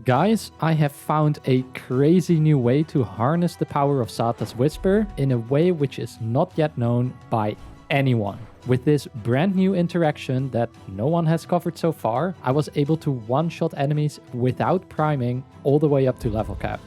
Guys, I have found a crazy new way to harness the power of Xata's Whisper in a way which is not yet known by anyone. With this brand new interaction that no one has covered so far, I was able to one-shot enemies without priming all the way up to level cap.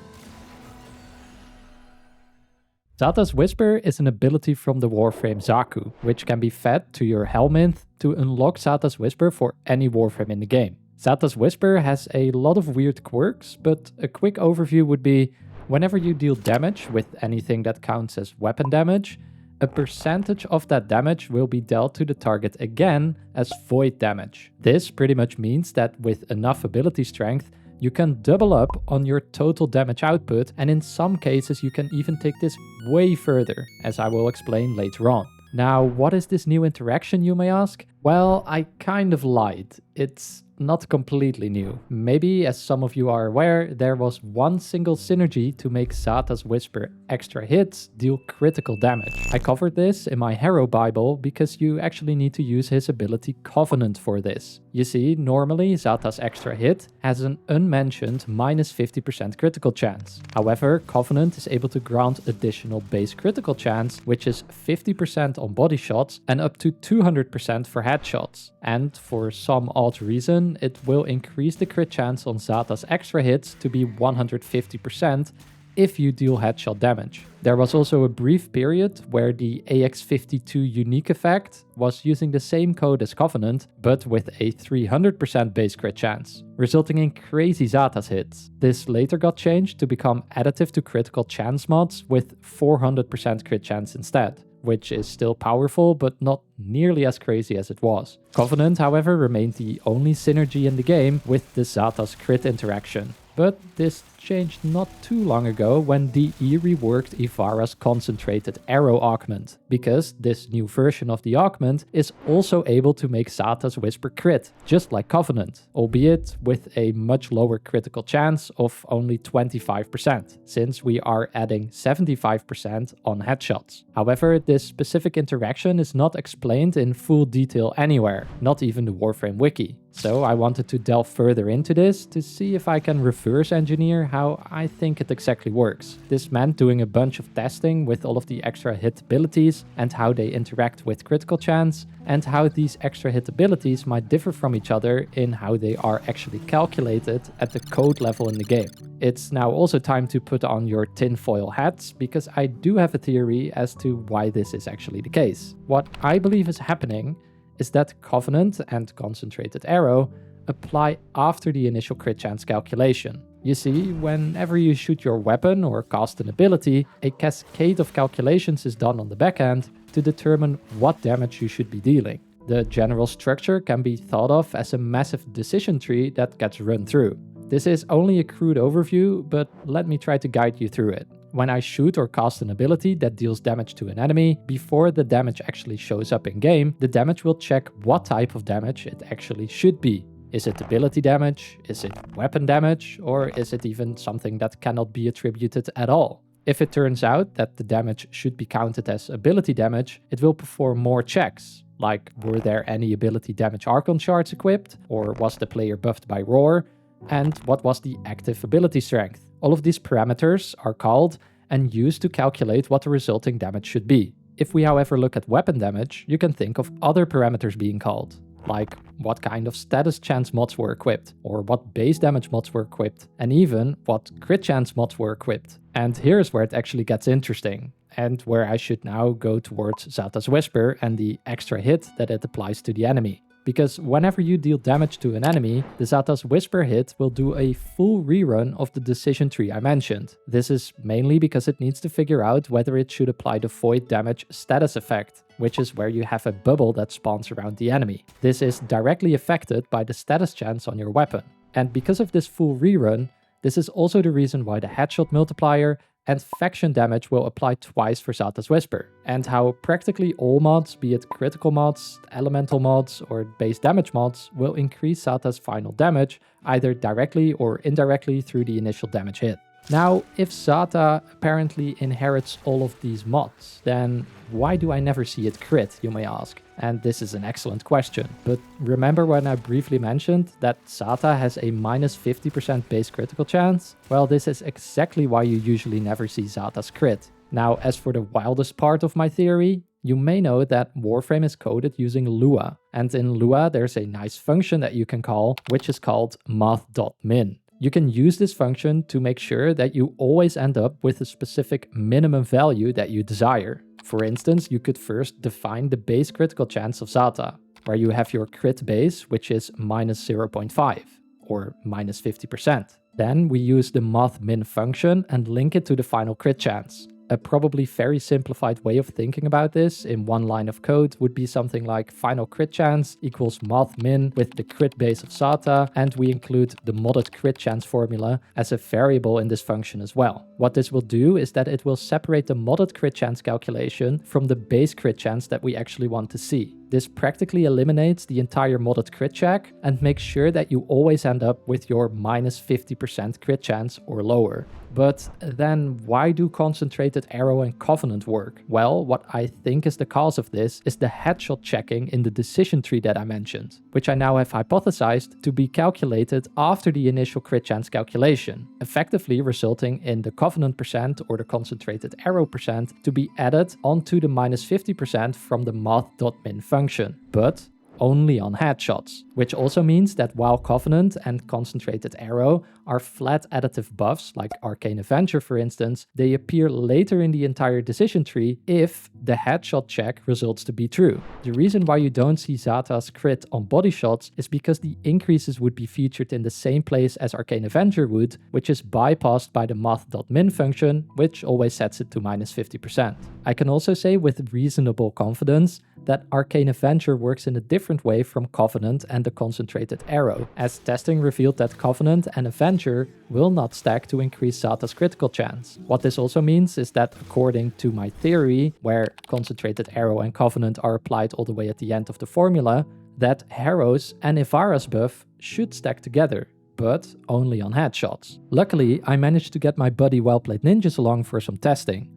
Xata's Whisper is an ability from the Warframe Zaku, which can be fed to your Helminth to unlock Xata's Whisper for any Warframe in the game. Xata's Whisper has a lot of weird quirks, but a quick overview would be, whenever you deal damage with anything that counts as weapon damage, a percentage of that damage will be dealt to the target again as void damage. This pretty much means that with enough ability strength, you can double up on your total damage output, and in some cases you can even take this way further, as I will explain later on. Now, what is this new interaction, you may ask? Well, I kind of lied. It's not completely new. Maybe, as some of you are aware, there was one single synergy to make Xata's Whisper extra hits deal critical damage. I covered this in my Harrow Bible because you actually need to use his ability Covenant for this. You see, normally Xata's extra hit has an unmentioned minus 50% critical chance. However, Covenant is able to grant additional base critical chance, which is 50% on body shots and up to 200% for headshots. And for some odd reason, it will increase the crit chance on Xata's extra hits to be 150% if you deal headshot damage. There was also a brief period where the AX52 unique effect was using the same code as Covenant, but with a 300% base crit chance, resulting in crazy Xata's hits. This later got changed to become additive to critical chance mods with 400% crit chance instead, which is still powerful but not nearly as crazy as it was. Covenant, however, remained the only synergy in the game with the Xata's crit interaction. But this changed not too long ago when DE reworked Ivara's concentrated arrow augment, because this new version of the augment is also able to make Xata's Whisper crit, just like Covenant, albeit with a much lower critical chance of only 25%, since we are adding 75% on headshots. However, this specific interaction is not explained in full detail anywhere, not even the Warframe wiki. So I wanted to delve further into this to see if I can reverse engineer how I think it exactly works. This meant doing a bunch of testing with all of the extra hit abilities and how they interact with critical chance, and how these extra hit abilities might differ from each other in how they are actually calculated at the code level in the game. It's now also time to put on your tinfoil hats, because I do have a theory as to why this is actually the case. What I believe is happening is that Covenant and Concentrated Arrow apply after the initial crit chance calculation. You see, whenever you shoot your weapon or cast an ability, a cascade of calculations is done on the back end to determine what damage you should be dealing. The general structure can be thought of as a massive decision tree that gets run through. This is only a crude overview, but let me try to guide you through it. When I shoot or cast an ability that deals damage to an enemy, before the damage actually shows up in game, the damage will check what type of damage it actually should be. Is it ability damage? Is it weapon damage? Or is it even something that cannot be attributed at all? If it turns out that the damage should be counted as ability damage, it will perform more checks, like were there any ability damage Archon shards equipped, or was the player buffed by Roar, and what was the active ability strength. All of these parameters are called and used to calculate what the resulting damage should be. If we, however, look at weapon damage, you can think of other parameters being called, like what kind of status chance mods were equipped, or what base damage mods were equipped, and even what crit chance mods were equipped. And here's where it actually gets interesting, and where I should now go towards Xata's Whisper and the extra hit that it applies to the enemy. Because whenever you deal damage to an enemy, the Xata's Whisper hit will do a full rerun of the decision tree I mentioned. This is mainly because it needs to figure out whether it should apply the void damage status effect, which is where you have a bubble that spawns around the enemy. This is directly affected by the status chance on your weapon. And because of this full rerun, this is also the reason why the headshot multiplier and faction damage will apply twice for Xata's Whisper, and how practically all mods, be it critical mods, elemental mods, or base damage mods, will increase Xata's final damage either directly or indirectly through the initial damage hit. Now, if Xata apparently inherits all of these mods, then why do I never see it crit, you may ask? And this is an excellent question. But remember when I briefly mentioned that Xata has a minus 50% base critical chance? Well, this is exactly why you usually never see Xata's crit. Now, as for the wildest part of my theory, you may know that Warframe is coded using Lua. And in Lua, there's a nice function that you can call, which is called moth.min. You can use this function to make sure that you always end up with a specific minimum value that you desire. For instance, you could first define the base critical chance of Xata, where you have your crit base, which is minus 0.5 or minus 50%. Then we use the moth.min function and link it to the final crit chance. A probably very simplified way of thinking about this in one line of code would be something like final crit chance equals moth.min with the crit base of Xata, and we include the modded crit chance formula as a variable in this function as well. What this will do is that it will separate the modded crit chance calculation from the base crit chance that we actually want to see. This practically eliminates the entire modded crit check and makes sure that you always end up with your minus 50% crit chance or lower. But then why do concentrated arrow and covenant work? Well, what I think is the cause of this is the headshot checking in the decision tree that I mentioned, which I now have hypothesized to be calculated after the initial crit chance calculation, effectively resulting in the covenant percent or the concentrated arrow percent to be added onto the minus 50% from the moth.min function, but only on headshots, which also means that while Covenant and Concentrated Arrow are flat additive buffs, like Arcane Avenger for instance, they appear later in the entire decision tree if the headshot check results to be true. The reason why you don't see Xata's crit on body shots is because the increases would be featured in the same place as Arcane Avenger would, which is bypassed by the moth.min function, which always sets it to minus 50%. I can also say with reasonable confidence that Arcane Avenger works in a different way from Covenant and the Concentrated Arrow, as testing revealed that Covenant and Avenger will not stack to increase Xata's critical chance. What this also means is that according to my theory, where Concentrated Arrow and Covenant are applied all the way at the end of the formula, that Harrow's and Ivara's buff should stack together, but only on headshots. Luckily, I managed to get my buddy Wellplayed Ninjas along for some testing,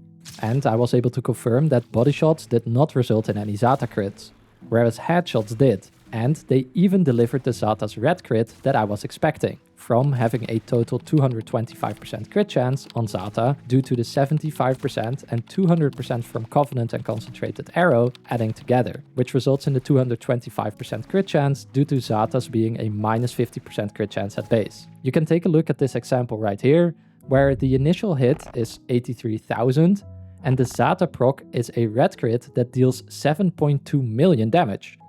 and I was able to confirm that body shots did not result in any Xata crits, whereas headshots did, and they even delivered the Xata's red crit that I was expecting, from having a total 225% crit chance on Xata due to the 75% and 200% from Covenant and Concentrated Arrow adding together, which results in the 225% crit chance due to Xata's being a minus 50% crit chance at base. You can take a look at this example right here, where the initial hit is 83,000 and the Xata proc is a red crit that deals 7.2 million damage,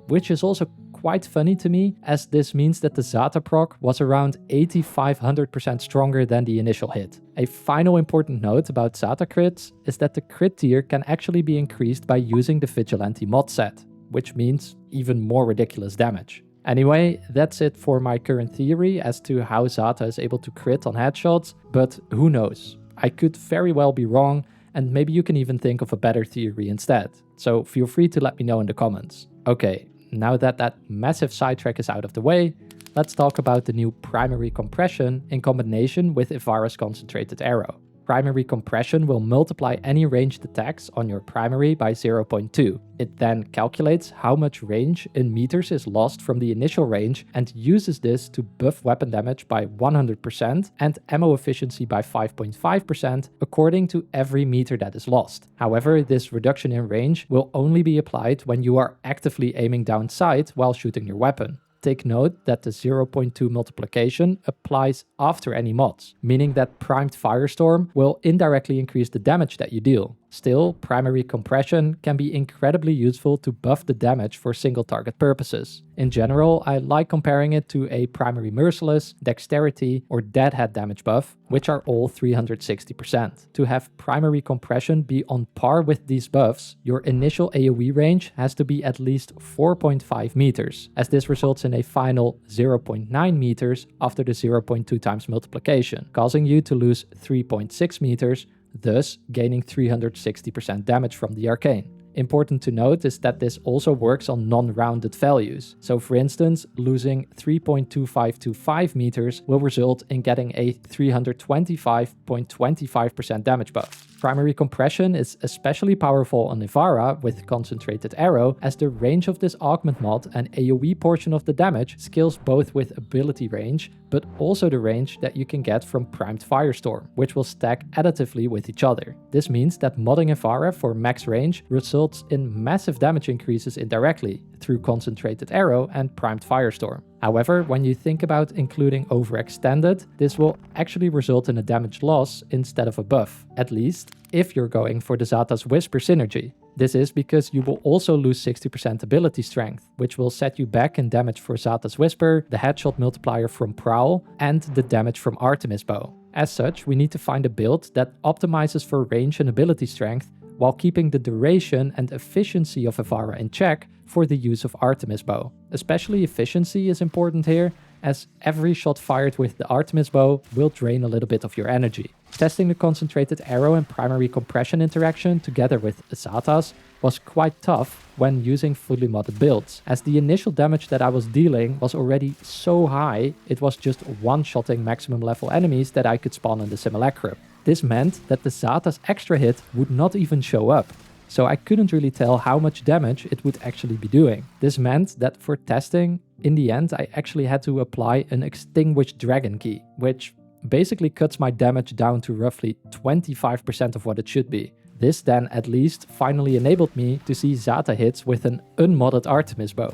which is also quite funny to me, as this means that the Xata proc was around 8500% stronger than the initial hit. A final important note about Xata crits is that the crit tier can actually be increased by using the Vigilante mod set, which means even more ridiculous damage. Anyway, that's it for my current theory as to how Xata is able to crit on headshots, but who knows? I could very well be wrong, and maybe you can even think of a better theory instead. So feel free to let me know in the comments. Okay, now that that massive sidetrack is out of the way, let's talk about the new primary compression in combination with Ivara's Concentrated Arrow. Primary compression will multiply any ranged attacks on your primary by 0.2. It then calculates how much range in meters is lost from the initial range and uses this to buff weapon damage by 100% and ammo efficiency by 5.5% according to every meter that is lost. However, this reduction in range will only be applied when you are actively aiming down sight while shooting your weapon. Take note that the 0.2 multiplication applies after any mods, meaning that primed Firestorm will indirectly increase the damage that you deal. Still, primary compression can be incredibly useful to buff the damage for single target purposes. In general, I like comparing it to a primary merciless, dexterity, or deadhead damage buff, which are all 360%. To have primary compression be on par with these buffs, your initial AoE range has to be at least 4.5 meters, as this results in a final 0.9 meters after the 0.2 times multiplication, causing you to lose 3.6 meters, thus gaining 360% damage from the arcane. Important to note is that this also works on non-rounded values. So for instance, losing 3.2525 meters will result in getting a 325.25% damage buff. Primary compression is especially powerful on Ivara with concentrated arrow, as the range of this augment mod and AoE portion of the damage scales both with ability range, but also the range that you can get from primed firestorm, which will stack additively with each other. This means that modding Ivara for max range results in massive damage increases indirectly through concentrated arrow and primed firestorm. However, when you think about including overextended, this will actually result in a damage loss instead of a buff, at least if you're going for the Xata's Whisper synergy. This is because you will also lose 60% ability strength, which will set you back in damage for Xata's Whisper, the headshot multiplier from Prowl, and the damage from Artemis bow. As such, we need to find a build that optimizes for range and ability strength while keeping the duration and efficiency of Ivara in check for the use of Artemis bow. Especially efficiency is important here, as every shot fired with the Artemis bow will drain a little bit of your energy. Testing the concentrated arrow and primary compression interaction together with Xata's was quite tough when using fully modded builds, as the initial damage that I was dealing was already so high it was just one-shotting maximum level enemies that I could spawn in the simulacrum. This meant that the Xata's extra hit would not even show up, so I couldn't really tell how much damage it would actually be doing. This meant that for testing, in the end I actually had to apply an Extinguished Dragon key, which basically cuts my damage down to roughly 25% of what it should be. This then at least finally enabled me to see Xata hits with an unmodded Artemis bow.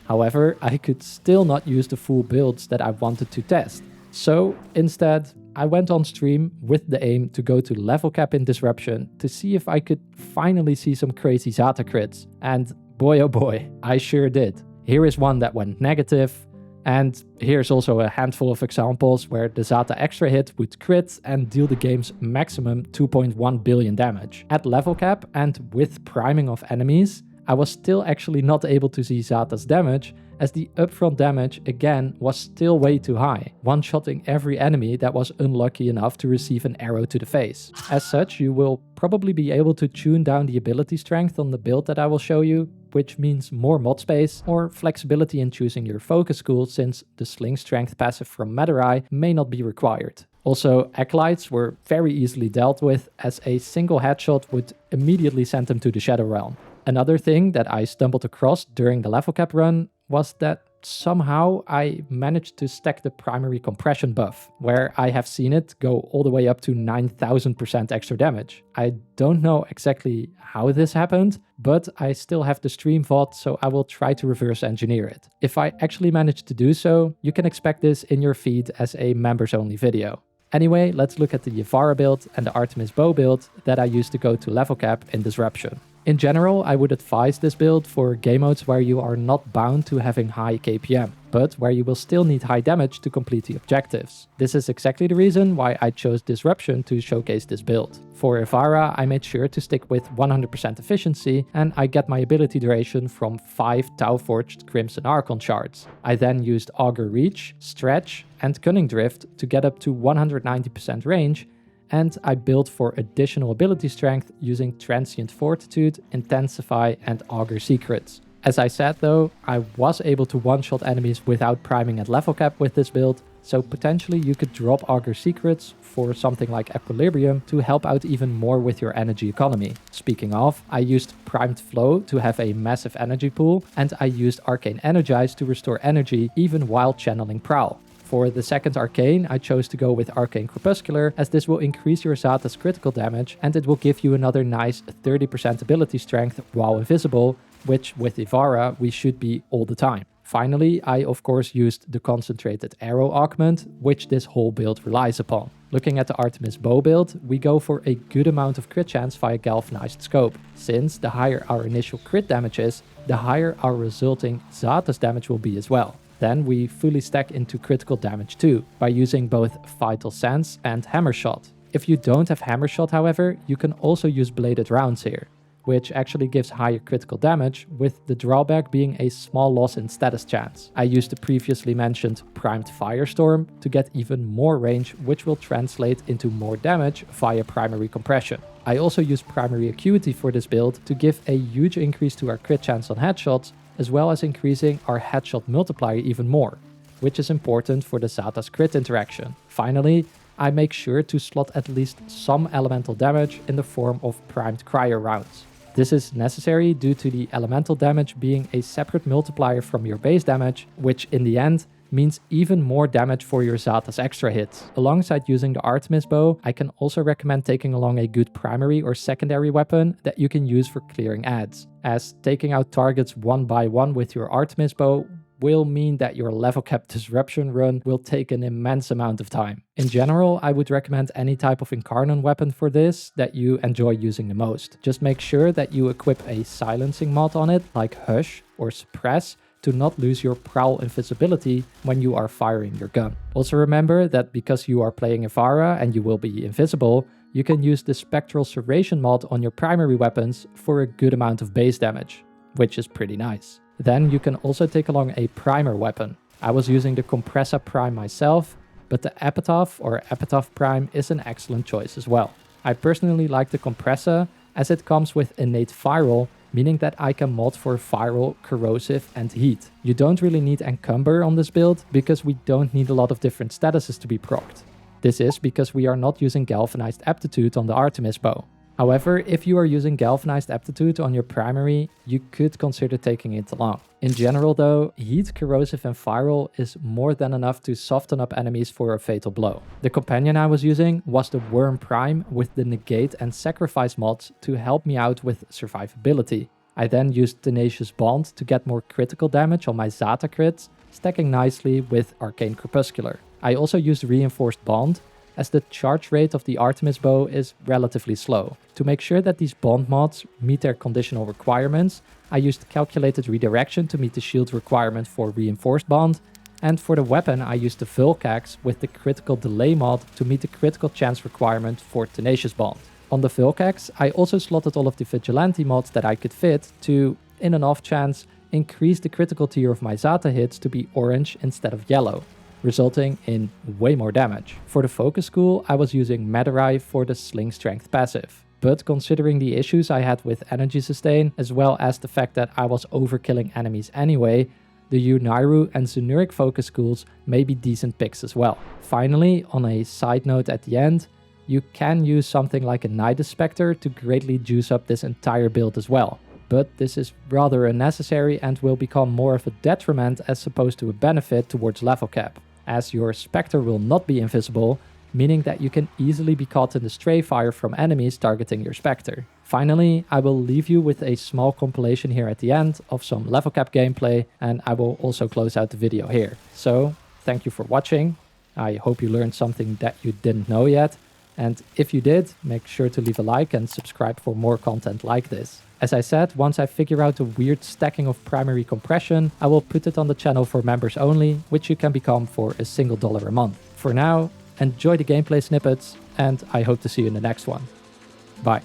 However, I could still not use the full builds that I wanted to test. So instead, I went on stream with the aim to go to Levelcap in Disruption to see if I could finally see some crazy Xata crits. And boy oh boy, I sure did. Here is one that went negative, and here's also a handful of examples where the Xata extra hit would crit and deal the game's maximum 2.1 billion damage. At Levelcap and with priming of enemies, I was still actually not able to see Xata's damage, as the upfront damage again was still way too high, one-shotting every enemy that was unlucky enough to receive an arrow to the face. As such, you will probably be able to tune down the ability strength on the build that I will show you, which means more mod space or flexibility in choosing your focus school, since the sling strength passive from Madurai may not be required. Also, Acolytes were very easily dealt with, as a single headshot would immediately send them to the Shadow Realm. Another thing that I stumbled across during the Levelcap run was that somehow I managed to stack the primary compression buff, where I have seen it go all the way up to 9000% extra damage. I don't know exactly how this happened, but I still have the stream VOD, so I will try to reverse engineer it. If I actually manage to do so, you can expect this in your feed as a members only video. Anyway, let's look at the Ivara build and the Artemis bow build that I used to go to Levelcap in Disruption. In general, I would advise this build for game modes where you are not bound to having high KPM, but where you will still need high damage to complete the objectives. This is exactly the reason why I chose Disruption to showcase this build. For Ivara, I made sure to stick with 100% efficiency, and I get my ability duration from 5 Tau-forged Crimson Archon shards. I then used Augur Reach, Stretch, and Cunning Drift to get up to 190% range, and I built for additional ability strength using Transient Fortitude, Intensify, and Augur Secrets. As I said though, I was able to one-shot enemies without priming at Levelcap with this build, so potentially you could drop Augur Secrets for something like Equilibrium to help out even more with your energy economy. Speaking of, I used Primed Flow to have a massive energy pool, and I used Arcane Energize to restore energy even while channeling Prowl. For the second Arcane, I chose to go with Arcane Crepuscular, as this will increase your Xata's critical damage and it will give you another nice 30% ability strength while invisible, which with Ivara we should be all the time. Finally, I of course used the concentrated arrow augment, which this whole build relies upon. Looking at the Artemis bow build, we go for a good amount of crit chance via galvanized scope, since the higher our initial crit damage is, the higher our resulting Xata's damage will be as well. Then we fully stack into critical damage too, by using both Vital Sense and Hammer Shot. If you don't have Hammer Shot however, you can also use bladed rounds here, which actually gives higher critical damage, with the drawback being a small loss in status chance. I used the previously mentioned primed Firestorm to get even more range, which will translate into more damage via primary compression. I also used primary acuity for this build to give a huge increase to our crit chance on headshots, as well as increasing our headshot multiplier even more, which is important for the Xata's crit interaction. Finally, I make sure to slot at least some elemental damage in the form of primed cryo rounds. This is necessary due to the elemental damage being a separate multiplier from your base damage, which in the end means even more damage for your Xata's extra hits. Alongside using the Artemis bow, I can also recommend taking along a good primary or secondary weapon that you can use for clearing adds, as taking out targets one by one with your Artemis bow will mean that your level cap disruption run will take an immense amount of time. In general, I would recommend any type of Incarnon weapon for this that you enjoy using the most. Just make sure that you equip a silencing mod on it, like Hush or Suppress, to not lose your prowl invisibility when you are firing your gun. Also remember that because you are playing Ivara and you will be invisible, you can use the Spectral Serration mod on your primary weapons for a good amount of base damage, which is pretty nice. Then you can also take along a primer weapon. I was using the Kompressa Prime myself, but the Epitaph or Epitaph Prime is an excellent choice as well. I personally like the Kompressa as it comes with innate viral, meaning that I can mod for viral, corrosive and heat. You don't really need encumber on this build because we don't need a lot of different statuses to be procced. This is because we are not using galvanized aptitude on the Artemis bow. However, if you are using galvanized aptitude on your primary, you could consider taking it along. In general though, heat, corrosive and viral is more than enough to soften up enemies for a fatal blow. The companion I was using was the Wyrm Prime with the negate and sacrifice mods to help me out with survivability. I then used Tenacious Bond to get more critical damage on my Xata Crits, stacking nicely with Arcane Crepuscular. I also used Reinforced Bond, as the charge rate of the Artemis bow is relatively slow. To make sure that these bond mods meet their conditional requirements, I used calculated redirection to meet the shield requirement for reinforced bond, and for the weapon I used the Vulcax with the critical delay mod to meet the critical chance requirement for tenacious bond. On the Vulcax, I also slotted all of the vigilante mods that I could fit to, in an off chance, increase the critical tier of my Xata hits to be orange instead of yellow, resulting in way more damage. For the focus school, I was using Madurai for the sling strength passive. But considering the issues I had with energy sustain, as well as the fact that I was overkilling enemies anyway, the Unairu and Zunuric focus schools may be decent picks as well. Finally, on a side note at the end, you can use something like a Nidus Specter to greatly juice up this entire build as well. But this is rather unnecessary and will become more of a detriment as opposed to a benefit towards level cap, as your Specter will not be invisible, meaning that you can easily be caught in the stray fire from enemies targeting your Specter. Finally, I will leave you with a small compilation here at the end of some level cap gameplay, and I will also close out the video here. So, thank you for watching. I hope you learned something that you didn't know yet, and if you did, make sure to leave a like and subscribe for more content like this. As I said, once I figure out the weird stacking of primary compression, I will put it on the channel for members only, which you can become for a single $1 a month. For now, enjoy the gameplay snippets, and I hope to see you in the next one. Bye.